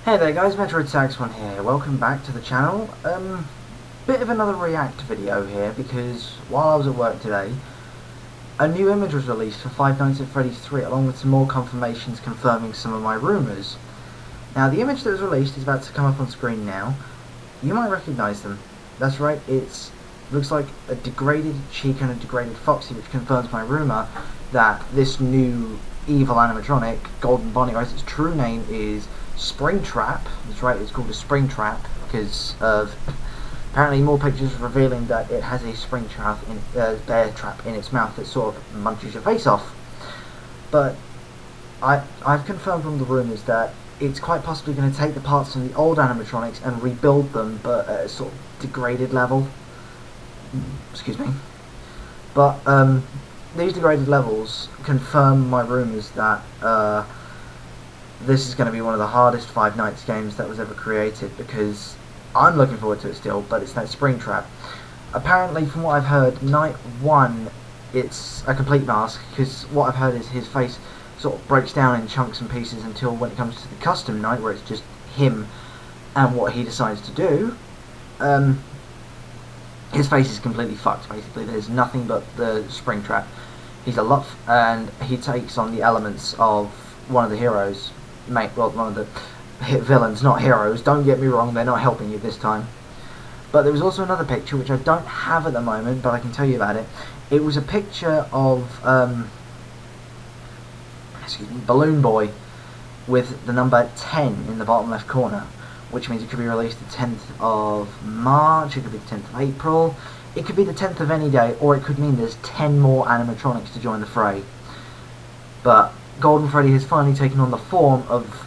Hey there guys, Metroid1 here. Welcome back to the channel. Bit of another react video here because while I was at work today, a new image was released for Five Nights at Freddy's 3 along with some more confirmations confirming some of my rumours. Now the image that was released is about to come up on screen now. You might recognise them. That's right, it looks like a degraded Chica and a degraded Foxy, which confirms my rumour that this new evil animatronic, Golden Bonnie, right, its true name is Springtrap. That's right, it's called a Springtrap because of apparently more pictures revealing that it has a spring trap in bear trap in its mouth that sort of munches your face off. But I've confirmed from the rumours that it's quite possibly going to take the parts from the old animatronics and rebuild them, but at a sort of degraded level. Excuse me. But these degraded levels confirm my rumours that this is going to be one of the hardest Five Nights games that was ever created, because I'm looking forward to it still, but it's that Springtrap. Apparently, from what I've heard, Night 1, it's a complete mask, because what I've heard is his face sort of breaks down in chunks and pieces until when it comes to the custom night, where it's just him and what he decides to do, his face is completely fucked, basically. There's nothing but the Springtrap. He's a lot, and he takes on the elements of one of the heroes, one of the villains, not heroes, don't get me wrong, they're not helping you this time. But there was also another picture, which I don't have at the moment, but I can tell you about it. It was a picture of, Balloon Boy, with the number 10 in the bottom left corner, which means it could be released the 10th of March, it could be the 10th of April, it could be the 10th of any day, or it could mean there's 10 more animatronics to join the fray. But Golden Freddy has finally taken on the form of,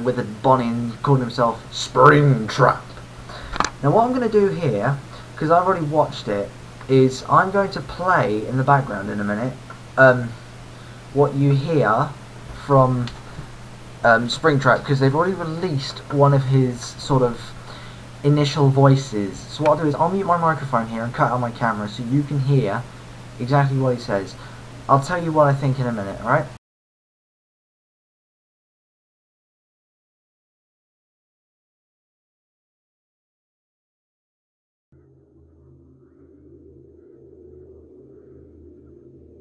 with a Bonnie, and called himself Springtrap. Now what I'm going to do here, because I've already watched it, is I'm going to play in the background in a minute what you hear from Springtrap, because they've already released one of his sort of initial voices. So what I'll do is I'll mute my microphone here and cut out my camera so you can hear exactly what he says. I'll tell you what I think in a minute, alright?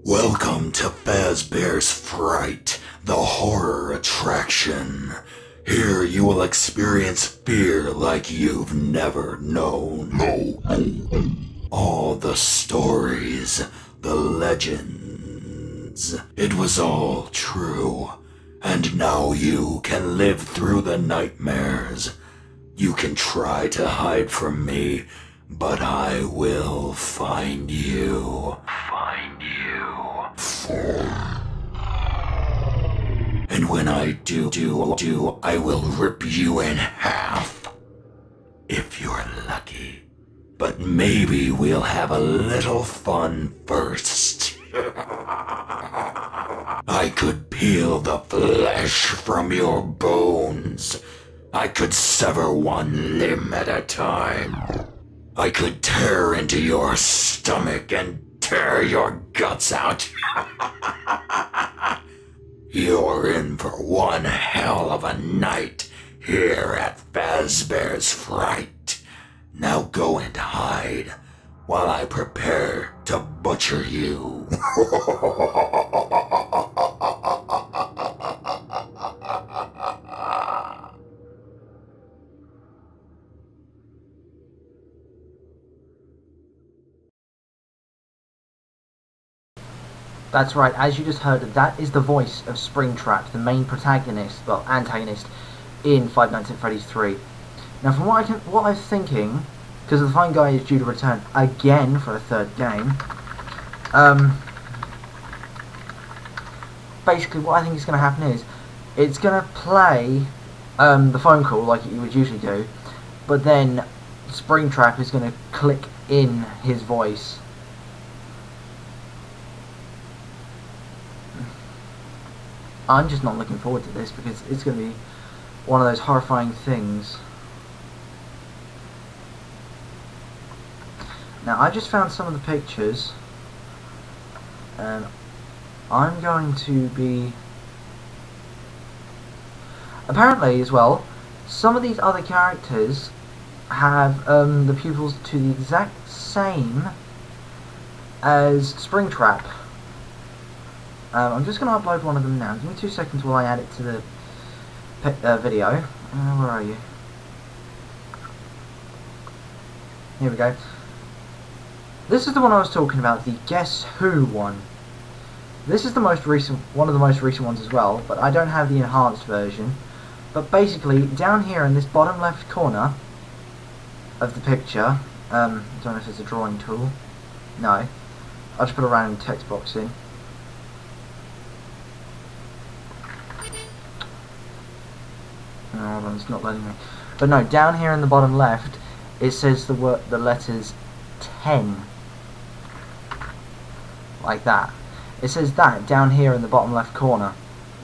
Welcome to Fazbear's Fright, the horror attraction. Here you will experience fear like you've never known. All the stories, the legends, it was all true. And now you can live through the nightmares. You can try to hide from me, but I will find you. And when I do, I will rip you in half. If you're lucky. But maybe we'll have a little fun first. I could peel the flesh from your bones. I could sever one limb at a time. I could tear into your stomach and tear your guts out. You're in for one hell of a night here at Fazbear's Fright. Now go and hide while I prepare to butcher you. That's right, as you just heard, that is the voice of Springtrap, the main protagonist, well, antagonist, in Five Nights at Freddy's 3. Now, from what I'm thinking, because the fine guy is due to return again for a third game, basically what I think is going to happen is, it's going to play the phone call like you would usually do, but then Springtrap is going to click in his voice. I'm just not looking forward to this because it's going to be one of those horrifying things. Now, I just found some of the pictures, and I'm going to be... Apparently, as well, some of these other characters have the pupils to the exact same as Springtrap. I'm just going to upload one of them now. Give me 2 seconds while I add it to the video. Where are you? Here we go. This is the one I was talking about, the Guess Who one. This is the most recent, one of the most recent ones as well, but I don't have the enhanced version. But basically, down here in this bottom left corner of the picture, I don't know if it's a drawing tool. No. I'll just put a random text box in. Oh, hold on, it's not letting me. But no, down here in the bottom left, it says the letters 10. Like that. It says that down here in the bottom left corner,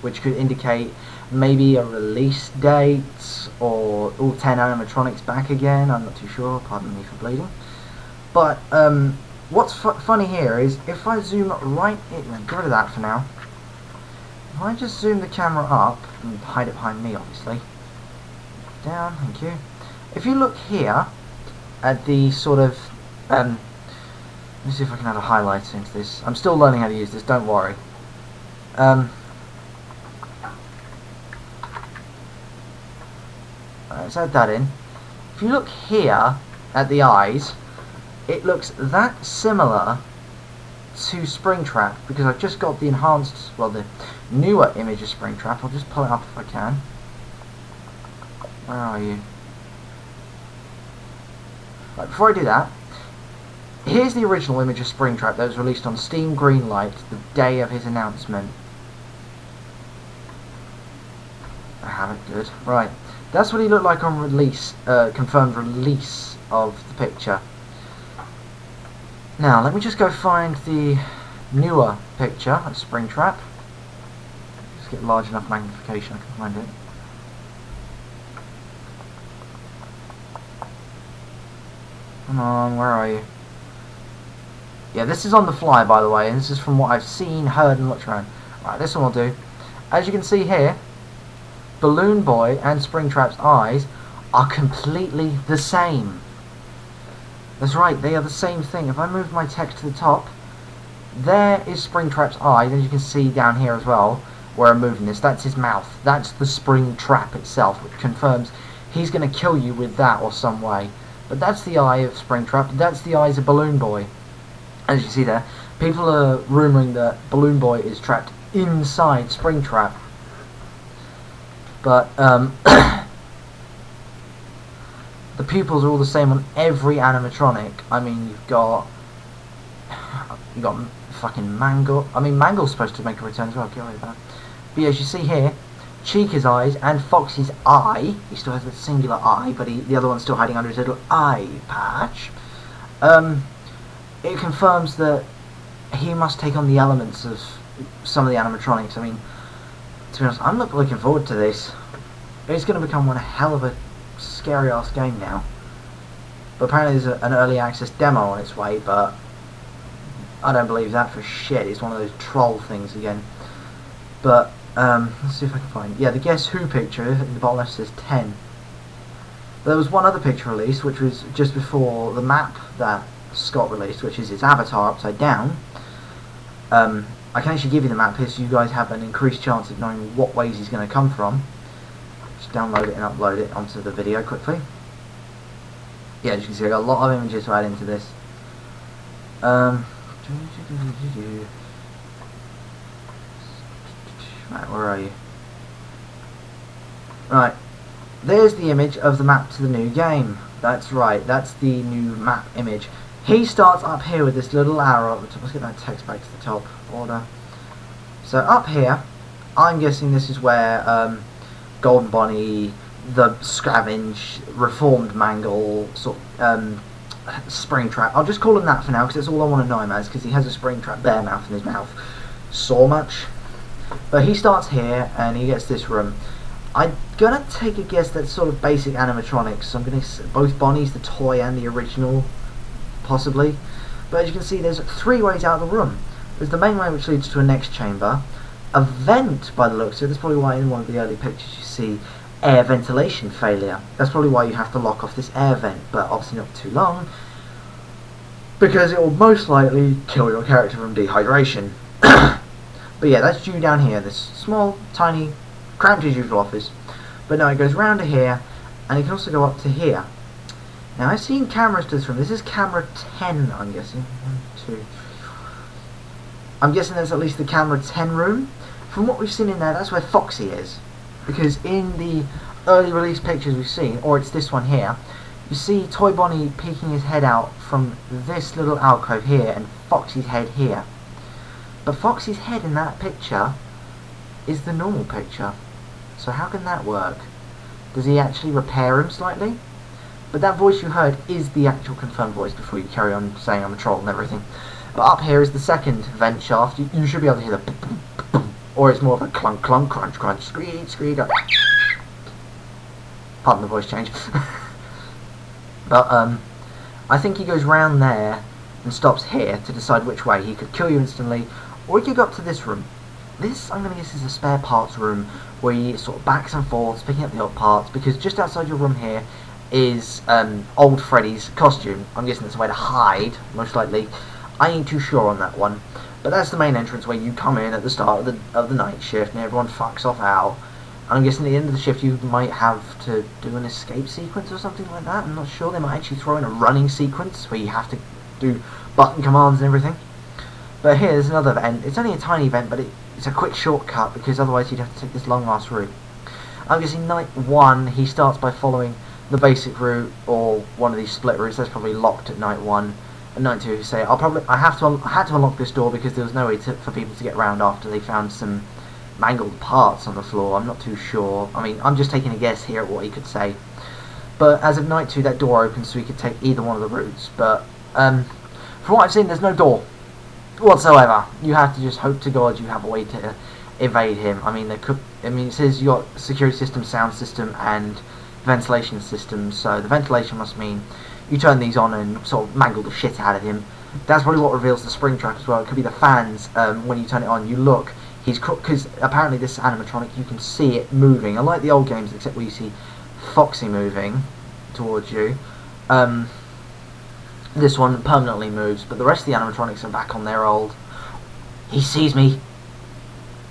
which could indicate maybe a release date, or all 10 animatronics back again. I'm not too sure, pardon me for bleeding. But what's funny here is if I zoom right in, get rid of that for now. If I just zoom the camera up and hide it behind me, obviously. Down, thank you. If you look here at the sort of let me see if I can add a highlighter into this. I'm still learning how to use this, don't worry. Let's add that in. If you look here at the eyes, it looks that similar to Springtrap, because I've just got the enhanced, well, the newer image of Springtrap. I'll just pull it up if I can. Where are you? Right, before I do that, here's the original image of Springtrap that was released on Steam Greenlight the day of his announcement. I have it, good. Right, that's what he looked like on release, confirmed release of the picture. Now, let me just go find the newer picture of Springtrap. Just get large enough magnification I can find it. Come on, where are you? Yeah, this is on the fly, by the way, and this is from what I've seen, heard, and looked around. Right, this one will do. As you can see here, Balloon Boy and Springtrap's eyes are completely the same. That's right, they are the same thing. If I move my text to the top, there is Springtrap's eyes, as you can see down here as well, where I'm moving this. That's his mouth. That's the Springtrap itself, which confirms he's going to kill you with that or some way. But that's the eye of Springtrap. That's the eyes of Balloon Boy. As you see there, people are rumouring that Balloon Boy is trapped inside Springtrap. But the pupils are all the same on every animatronic. I mean, you've got fucking Mangle. I mean, Mangle's supposed to make a return as well. Get away with that. But yeah, as you see here, Chica's eyes and Foxy's eye. He still has the singular eye, but the other one's still hiding under his little eye patch. It confirms that he must take on the elements of some of the animatronics. I mean, to be honest, I'm not looking forward to this. It's going to become one hell of a scary ass game now. But apparently there's an early access demo on its way, but I don't believe that for shit. It's one of those troll things again. But let's see if I can find it. Yeah, the Guess Who picture in the bottom left says 10. There was one other picture released, which was just before the map that Scott released, which is his avatar upside down. I can actually give you the map here so you guys have an increased chance of knowing what ways he's going to come from. Just download it and upload it onto the video quickly. Yeah, as you can see, I got a lot of images to add into this. Right, where are you? Right, there's the image of the map to the new game. That's right, that's the new map image. He starts up here with this little arrow at the top. Let's get that text back to the top. Order. So up here, I'm guessing this is where Golden Bonnie, the Scavenge, Reformed Mangle, sort of, Springtrap. I'll just call him that for now because that's all I want to know him as, because he has a Springtrap bear mouth in his mouth. So much. But he starts here and he gets this room. I'm gonna take a guess that's sort of basic animatronics. So I'm gonna both Bonnie's, the toy, and the original, possibly. But as you can see, there's 3 ways out of the room. There's the main way, which leads to a next chamber, a vent by the looks of it. That's probably why in one of the early pictures you see air ventilation failure. That's probably why you have to lock off this air vent, but obviously not too long, because it will most likely kill your character from dehydration. But yeah, that's due down here, this small, tiny, cramped as usual office. But no, it goes round to here, and it can also go up to here. Now, I've seen cameras to this room. This is camera 10, I'm guessing. 1, 2, 3, 4. I'm guessing there's at least the camera 10 room. From what we've seen in there, that's where Foxy is. Because in the early release pictures we've seen, or it's this one here, you see Toy Bonnie peeking his head out from this little alcove here, and Foxy's head here. But Foxy's head in that picture is the normal picture. So how can that work? Does he actually repair him slightly? But that voice you heard is the actual confirmed voice before you carry on saying I'm a troll and everything. But up here is the second vent shaft. You should be able to hear the boom, boom, boom, or it's more of a clunk, clunk, crunch, crunch, screed, screed. Pardon the voice change. But I think he goes round there and stops here to decide which way. He could kill you instantly, or he could go up to this room. This, I'm going to guess, is a spare parts room where he sort of backs and forths, picking up the old parts, because just outside your room here is old Freddy's costume. I'm guessing that's a way to hide, most likely. I ain't too sure on that one. But that's the main entrance where you come in at the start of the night shift and everyone fucks off out. And I'm guessing at the end of the shift you might have to do an escape sequence or something like that. I'm not sure. They might actually throw in a running sequence where you have to do button commands and everything. But here's another vent. It's only a tiny vent, but it's a quick shortcut because otherwise you'd have to take this long ass route. I'm guessing night 1 he starts by following the basic route or one of these split routes. That's probably locked at night 1. And night 2 you say I had to unlock this door because there was no way for people to get around after they found some mangled parts on the floor. I'm not too sure. I mean, I'm just taking a guess here at what he could say. But as of night 2 that door opens so he could take either one of the routes. But from what I've seen there's no door whatsoever. You have to just hope to God you have a way to evade him. I mean, it says you got security system, sound system, and ventilation system. So the ventilation must mean you turn these on and sort of mangle the shit out of him. That's probably what reveals the Springtrap as well. It could be the fans. When you turn it on, you look. Because apparently this animatronic, you can see it moving. Unlike the old games, except where you see Foxy moving towards you. This one permanently moves, but the rest of the animatronics are back on their old. He sees me.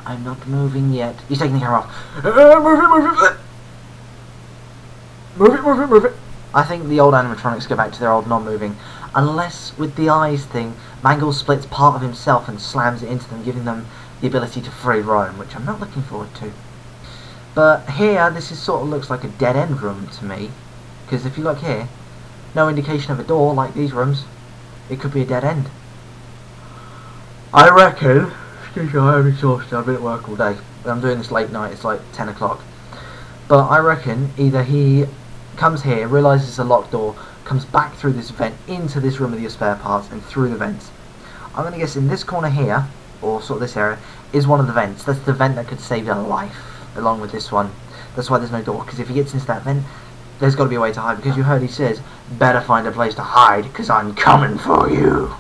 I'm not moving yet. He's taking the camera off. Move it, move it. Move it, move it, move it. I think the old animatronics go back to their old non-moving. Unless, with the eyes thing, Mangle splits part of himself and slams it into them, giving them the ability to free roam, which I'm not looking forward to. But here, this is sort of looks like a dead-end room to me. Because if you look here, no indication of a door like these rooms. It could be a dead end. I reckon, excuse me, I am exhausted, I've been at work all day. I'm doing this late night, it's like 10 o'clock. But I reckon either he comes here, realises it's a locked door, comes back through this vent into this room with your spare parts and through the vents. I'm going to guess in this corner here, or sort of this area, is one of the vents. That's the vent that could save your life, along with this one. That's why there's no door, because if he gets into that vent, there's got to be a way to hide, because you heard he says, better find a place to hide, because I'm coming for you.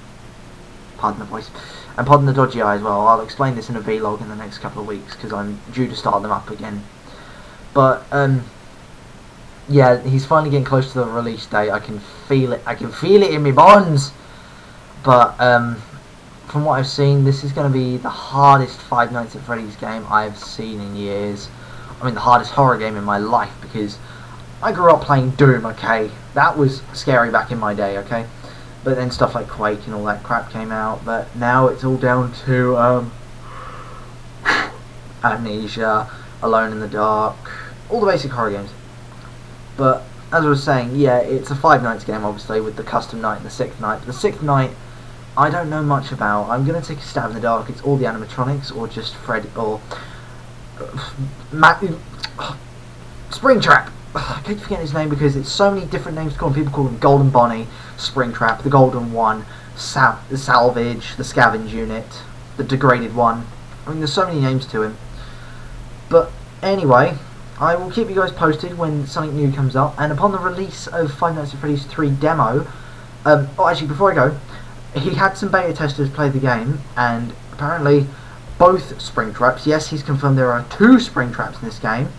Pardon the voice. And pardon the dodgy eye as well. I'll explain this in a vlog in the next couple of weeks, because I'm due to start them up again. But, yeah, he's finally getting close to the release date. I can feel it. I can feel it in my bones. But from what I've seen, this is going to be the hardest Five Nights at Freddy's game I've seen in years. I mean, the hardest horror game in my life, because I grew up playing Doom, okay? That was scary back in my day, okay? But then stuff like Quake and all that crap came out. But now it's all down to Amnesia, Alone in the Dark, all the basic horror games. But as I was saying, yeah, it's a Five Nights game, obviously, with the custom night and the sixth night. But the sixth night, I don't know much about. I'm going to take a stab in the dark. It's all the animatronics, or just Freddy, or Springtrap. I keep forgetting his name because it's so many different names to call him. People call him Golden Bonnie, Springtrap, the Golden One, the Salvage, the Scavenge Unit, the Degraded One. I mean, there's so many names to him. But anyway, I will keep you guys posted when something new comes up. And upon the release of Five Nights at Freddy's 3 demo, oh, actually, before I go, he had some beta testers play the game, and apparently both Springtraps, yes, he's confirmed there are 2 Springtraps in this game.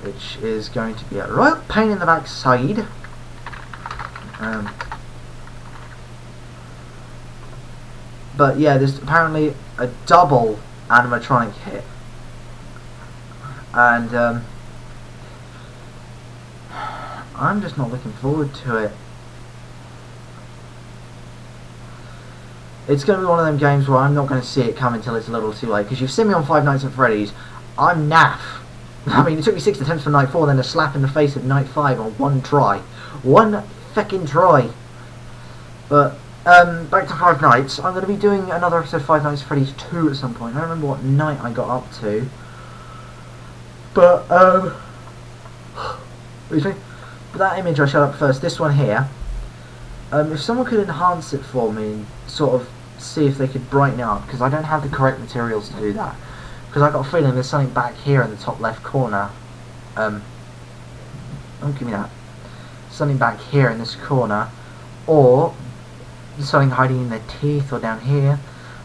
which is going to be a royal pain in the backside. But yeah, there's apparently a double animatronic hit, and I'm just not looking forward to it. It's going to be one of them games where I'm not going to see it come until it's a little too late, because you've seen me on Five Nights at Freddy's. I'm naff. I mean, it took me 6 attempts for Night 4, then a slap in the face at Night 5 on one try. One feckin' try. But, back to Five Nights. I'm going to be doing another episode of Five Nights at Freddy's 2 at some point. I don't remember what night I got up to. But, that image I showed up first, this one here, if someone could enhance it for me and sort of see if they could brighten it up, because I don't have the correct materials to do that. Because I got a feeling there's something back here in the top left corner. Don't give me that. Something back here in this corner, or something hiding in their teeth, or down here.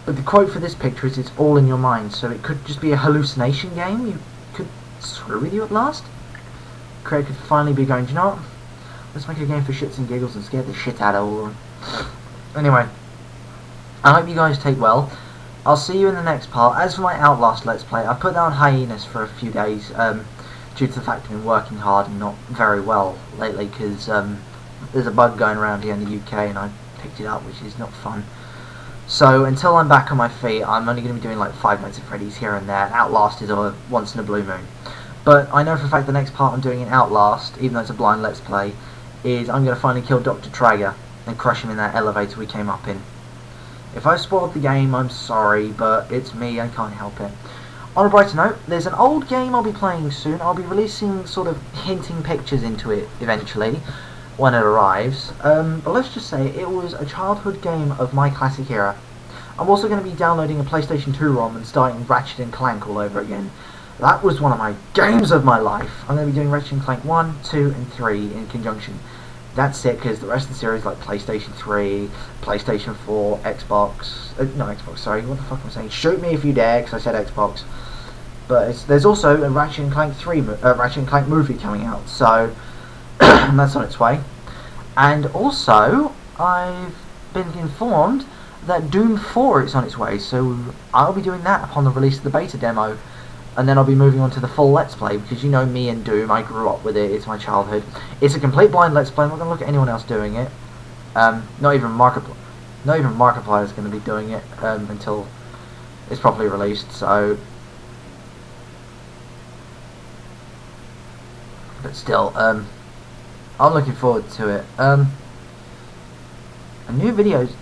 But the quote for this picture is, "It's all in your mind," so it could just be a hallucination game. You could screw with you at last. Craig could finally be going, "Do you know what? Let's make a game for shits and giggles and scare the shit out of all of them." Anyway, I hope you guys take well. I'll see you in the next part. As for my Outlast Let's Play, I've put that on hiatus for a few days due to the fact I've been working hard and not very well lately, because there's a bug going around here in the UK and I picked it up, which is not fun. So until I'm back on my feet, I'm only going to be doing like Five Nights at Freddy's here and there. Outlast is a once in a blue moon. But I know for a fact the next part I'm doing in Outlast, even though it's a blind Let's Play, is I'm going to finally kill Dr. Trager and crush him in that elevator we came up in. If I spoiled the game, I'm sorry, but it's me, I can't help it. On a brighter note, there's an old game I'll be playing soon. I'll be releasing sort of hinting pictures into it eventually, when it arrives. But let's just say it was a childhood game of my classic era. I'm also going to be downloading a PlayStation 2 ROM and starting Ratchet & Clank all over again. That was one of my games of my life. I'm going to be doing Ratchet & Clank 1, 2 and 3 in conjunction. That's it, because the rest of the series, like PlayStation 3, PlayStation 4, Xbox... not Xbox, sorry, what the fuck am I saying? Shoot me if you dare, because I said Xbox. But there's also a Ratchet & Clank 3, Ratchet & Clank movie coming out, so that's on its way. And also, I've been informed that Doom 4 is on its way, so I'll be doing that upon the release of the beta demo. And then I'll be moving on to the full Let's Play, because you know me and Doom, I grew up with it, it's my childhood. It's a complete blind Let's Play, I'm not going to look at anyone else doing it. Not even Markiplier is going to be doing it until it's properly released, so... But still, I'm looking forward to it. A new videos...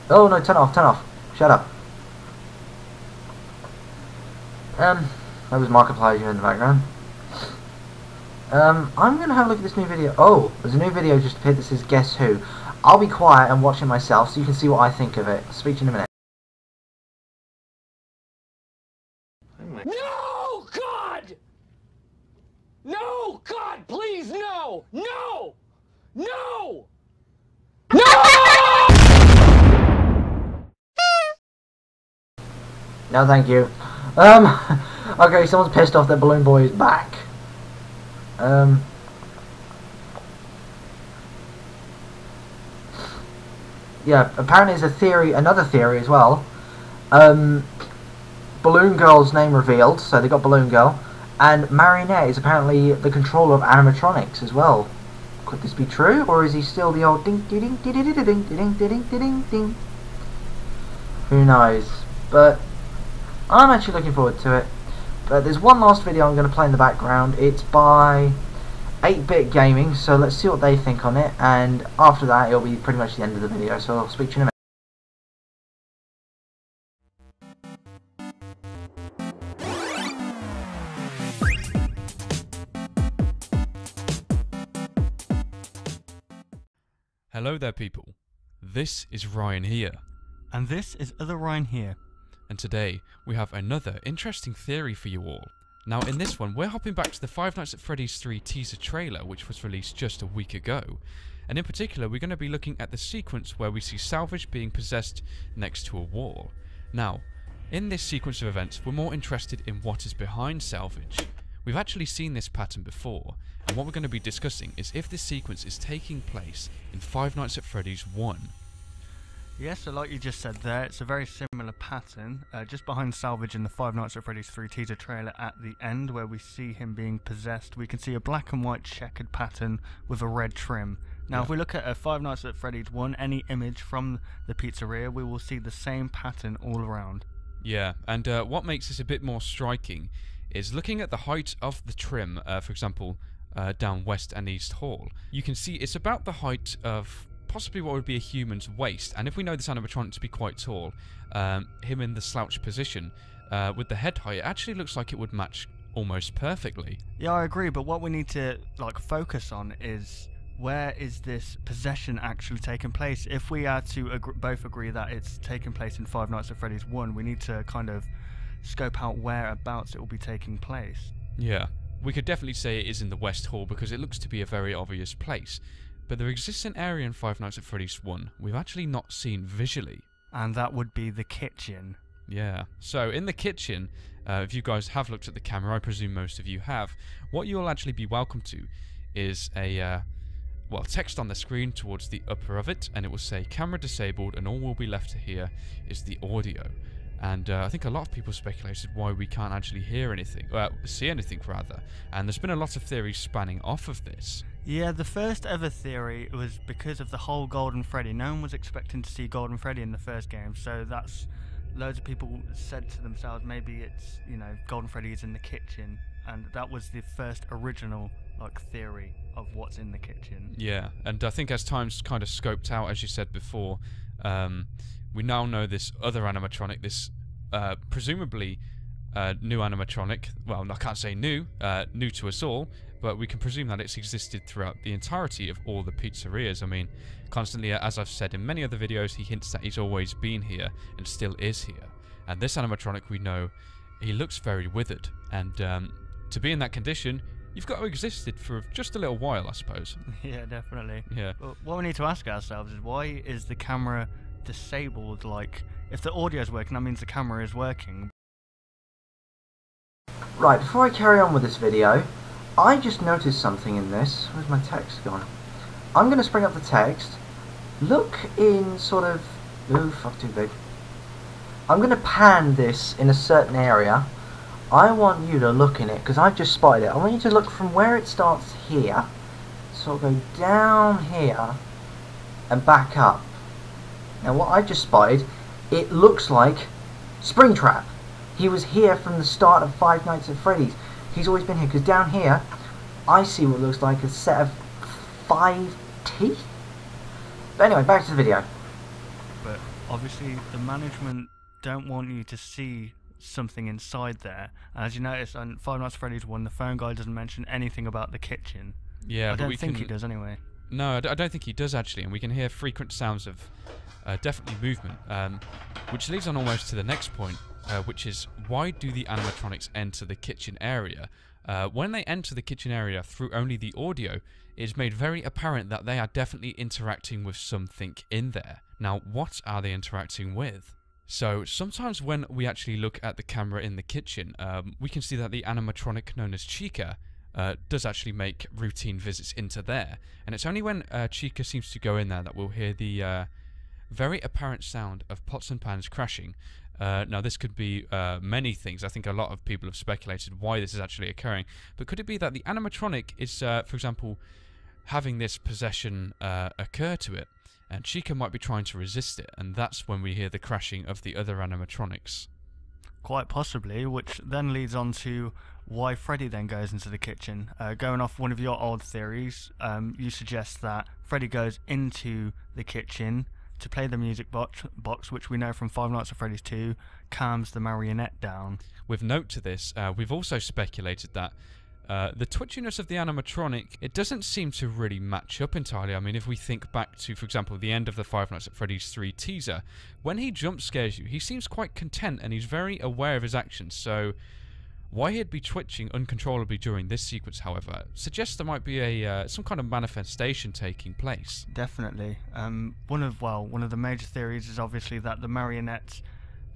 Oh no, turn off, shut up. That was Markiplier here in the background. I'm going to have a look at this new video. Oh, there's a new video just appeared that says Guess Who. I'll be quiet and watch it myself so you can see what I think of it. I'll speak to you in a minute. No, God! No, God, please, no! No! No! No! No, thank you. Okay, someone's pissed off that Balloon Boy is back. Yeah, apparently there's a theory, another theory as well. Balloon Girl's name revealed, so they got Balloon Girl. And Marionette is apparently the controller of animatronics as well. Could this be true, or is he still the old ding ding ding ding ding ding ding ding ding ding? Who knows? But I'm actually looking forward to it. But there's one last video I'm going to play in the background. It's by 8-Bit Gaming, so let's see what they think on it. And after that, it'll be pretty much the end of the video, so I'll speak to you in a Hello there people, this is Ryan here. And this is other Ryan here. And today we have another interesting theory for you all. Now in this one we're hopping back to the Five Nights at Freddy's 3 teaser trailer, which was released just a week ago. And in particular we're going to be looking at the sequence where we see Salvage being possessed next to a wall. Now, in this sequence of events we're more interested in what is behind Salvage. We've actually seen this pattern before, and what we're going to be discussing is if this sequence is taking place in Five Nights at Freddy's 1. Yeah, so like you just said there, it's a very similar pattern, just behind Salvage in the Five Nights at Freddy's 3 teaser trailer at the end where we see him being possessed. We can see a black and white checkered pattern with a red trim. Now if we look at a Five Nights at Freddy's 1, any image from the pizzeria, we will see the same pattern all around. Yeah, and what makes this a bit more striking is looking at the height of the trim, for example, down West and East Hall. You can see it's about the height of possibly what would be a human's waist, and if we know this animatronic to be quite tall, him in the slouched position, with the head height, it actually looks like it would match almost perfectly. Yeah, I agree, but what we need to focus on is where is this possession actually taking place? If we are to both agree that it's taking place in Five Nights at Freddy's 1, we need to kind of scope out whereabouts it will be taking place. Yeah, we could definitely say it is in the West Hall because it looks to be a very obvious place. But there exists an area in Five Nights at Freddy's 1 we've actually not seen visually. And that would be the kitchen. Yeah, so in the kitchen, if you guys have looked at the camera, I presume most of you have, what you'll actually be welcome to is a, text on the screen towards the upper of it, and it will say camera disabled and all will be left to hear is the audio. And I think a lot of people speculated why we can't actually hear anything, see anything rather, and there's been a lot of theories spanning off of this. Yeah, the first ever theory was because of the whole Golden Freddy. No one was expecting to see Golden Freddy in the first game, so that's loads of people said to themselves maybe it's, Golden Freddy is in the kitchen, and that was the first original theory of what's in the kitchen. Yeah, and I think as time's kind of scoped out, as you said before, we now know this other animatronic, this presumably new animatronic. Well, I can't say new to us all, but we can presume that it's existed throughout the entirety of all the pizzerias. I mean, constantly, as I've said in many other videos, he hints that he's always been here and still is here. And this animatronic, we know, he looks very withered, and to be in that condition, you've got to existed for just a little while, I suppose. Yeah, definitely. Yeah. But what we need to ask ourselves is, why is the camera disabled? If the audio is working, that means the camera is working. Right, before I carry on with this video, I just noticed something in this. Where's my text gone? I'm going to spring up the text. Look in sort of... Ooh, fuck, too big. I'm going to pan this in a certain area. I want you to look in it, because I've just spotted it. I want you to look from where it starts here, so go down here, and back up. Now what I just spotted, it looks like Springtrap. He was here from the start of Five Nights at Freddy's. He's always been here, because down here, I see what looks like a set of 5 teeth. But anyway, back to the video. But obviously, the management don't want you to see something inside there. As you notice on Five Nights at Freddy's 1, the phone guy doesn't mention anything about the kitchen. Yeah, I don't think he does anyway. No, I don't think he does actually, and we can hear frequent sounds of definitely movement, which leads on almost to the next point, which is why do the animatronics enter the kitchen area? When they enter the kitchen area through only the audio, it's made very apparent that they are definitely interacting with something in there. Now, what are they interacting with? So, sometimes when we actually look at the camera in the kitchen, we can see that the animatronic known as Chica does actually make routine visits into there. And it's only when Chica seems to go in there that we'll hear the very apparent sound of pots and pans crashing. Now, this could be many things. I think a lot of people have speculated why this is actually occurring. But could it be that the animatronic is, for example, having this possession occur to it? And Chica might be trying to resist it, and that's when we hear the crashing of the other animatronics. Quite possibly, which then leads on to why Freddy then goes into the kitchen. Going off one of your old theories, you suggest that Freddy goes into the kitchen to play the music box, which we know from Five Nights at Freddy's 2 calms the marionette down. With note to this, we've also speculated that the twitchiness of the animatronic, it doesn't seem to really match up entirely. I mean, if we think back to, for example, the end of the Five Nights at Freddy's 3 teaser, when he jump scares you, he seems quite content and he's very aware of his actions, so why he'd be twitching uncontrollably during this sequence, however, suggests there might be a some kind of manifestation taking place. Definitely. One of the major theories is obviously that the marionette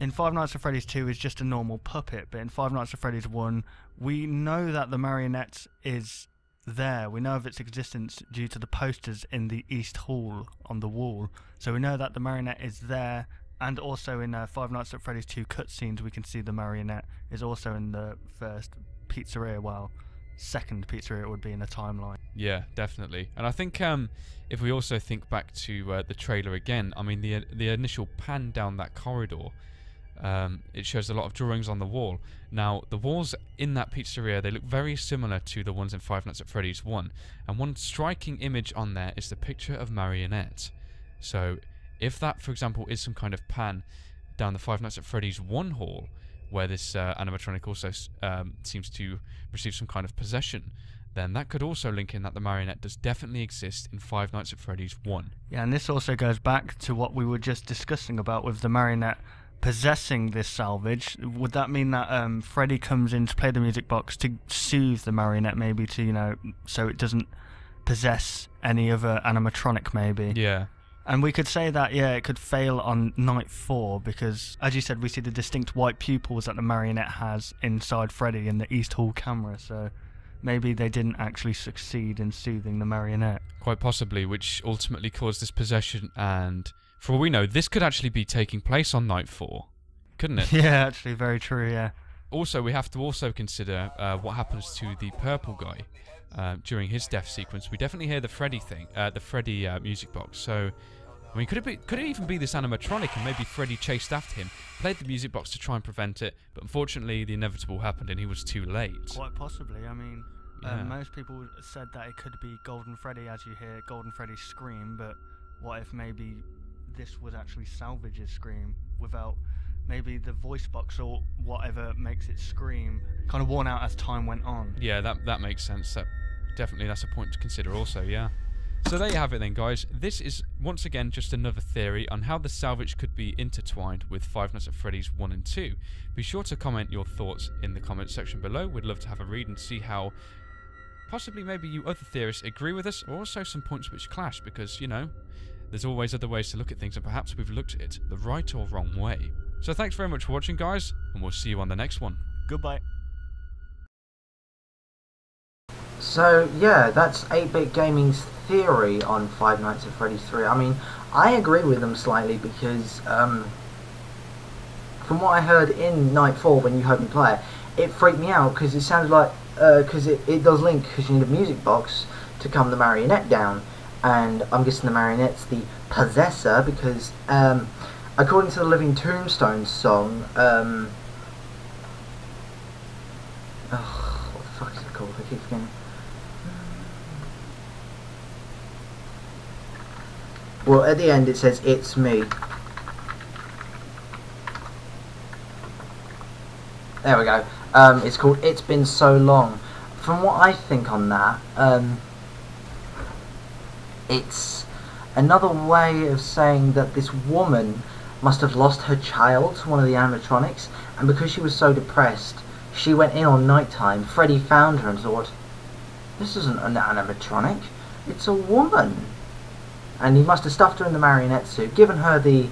in Five Nights at Freddy's 2 is just a normal puppet, but in Five Nights at Freddy's 1 we know that the marionette is there. We know of its existence due to the posters in the East Hall on the wall. So we know that the marionette is there, and also in Five Nights at Freddy's 2 cutscenes we can see the marionette is also in the first pizzeria, well, second pizzeria it would be in the timeline. Yeah, definitely. And I think if we also think back to the trailer again, I mean the initial pan down that corridor, it shows a lot of drawings on the wall. Now, the walls in that pizzeria, they look very similar to the ones in Five Nights at Freddy's 1. And one striking image on there is the picture of Marionette. So, if that, for example, is some kind of pan down the Five Nights at Freddy's 1 hall, where this animatronic also seems to receive some kind of possession, then that could also link in that the marionette does definitely exist in Five Nights at Freddy's 1. Yeah, and this also goes back to what we were just discussing about with the marionette possessing this salvage. Would that mean that Freddy comes in to play the music box to soothe the marionette, maybe to, you know, so it doesn't possess any other animatronic, maybe? Yeah. And we could say that, yeah, it could fail on night 4 because, as you said, we see the distinct white pupils that the marionette has inside Freddy in the East Hall camera, so maybe they didn't actually succeed in soothing the marionette. Quite possibly, which ultimately caused this possession, and for all we know, this could actually be taking place on night 4, couldn't it? Yeah, actually, very true, yeah. Also, we have to also consider what happens to the purple guy during his death sequence. We definitely hear the Freddy thing, the Freddy music box. So, I mean, could it even be this animatronic, and maybe Freddy chased after him, played the music box to try and prevent it, but unfortunately the inevitable happened and he was too late. Quite possibly. I mean, Yeah. most people said that it could be Golden Freddy as you hear Golden Freddy scream, but what if maybe this would actually salvage his scream without maybe the voice box or whatever makes it scream kind of worn out as time went on? Yeah, that makes sense. That's a point to consider also, yeah. So there you have it then, guys. This is once again just another theory on how the salvage could be intertwined with Five Nights at Freddy's 1 and 2. Be sure to comment your thoughts in the comment section below. We'd love to have a read and see how possibly maybe you other theorists agree with us, or also some points which clash, because, you know, there's always other ways to look at things, and perhaps we've looked at it the right or wrong way. So thanks very much for watching, guys, and we'll see you on the next one. Goodbye. So yeah, that's 8-Bit Gaming's theory on Five Nights at Freddy's 3. I mean, I agree with them slightly because from what I heard in Night 4 when you heard me play it, it freaked me out because it sounded like, because it does link, because you need a music box to calm the marionette down, and I'm guessing the marionette's the possessor because according to the Living Tombstones song, what the fuck is it called? I keep forgetting. Well, at the end it says, "It's me." There we go. It's called "It's Been So Long." From what I think on that, it's another way of saying that this woman must have lost her child to one of the animatronics, and because she was so depressed, she went in on night time. Freddy found her and thought, "This isn't an animatronic, it's a woman." And he must have stuffed her in the marionette suit, given her the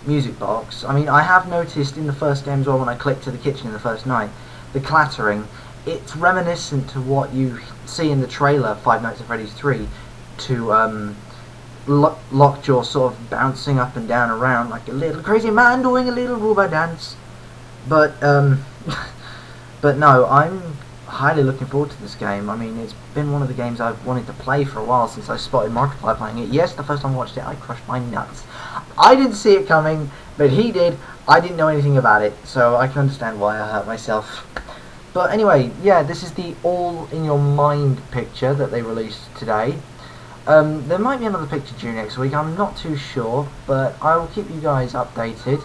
music box. I mean, I have noticed in the first game as well, when I clicked to the kitchen in the first night, the clattering, it's reminiscent to what you see in the trailer Five Nights at Freddy's 3, to Lockjaw sort of bouncing up and down around like a little crazy man doing a little robot dance. But but no, I'm highly looking forward to this game. I mean, it's been one of the games I've wanted to play for a while since I spotted Markiplier playing it. Yes, the first time I watched it, I crushed my nuts. I didn't see it coming, but he did. I didn't know anything about it, so I can understand why I hurt myself. But anyway, yeah, this is the All in Your Mind picture that they released today. There might be another picture due next week, I'm not too sure, but I will keep you guys updated.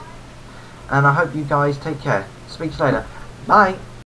And I hope you guys take care. Speak to you later. Bye!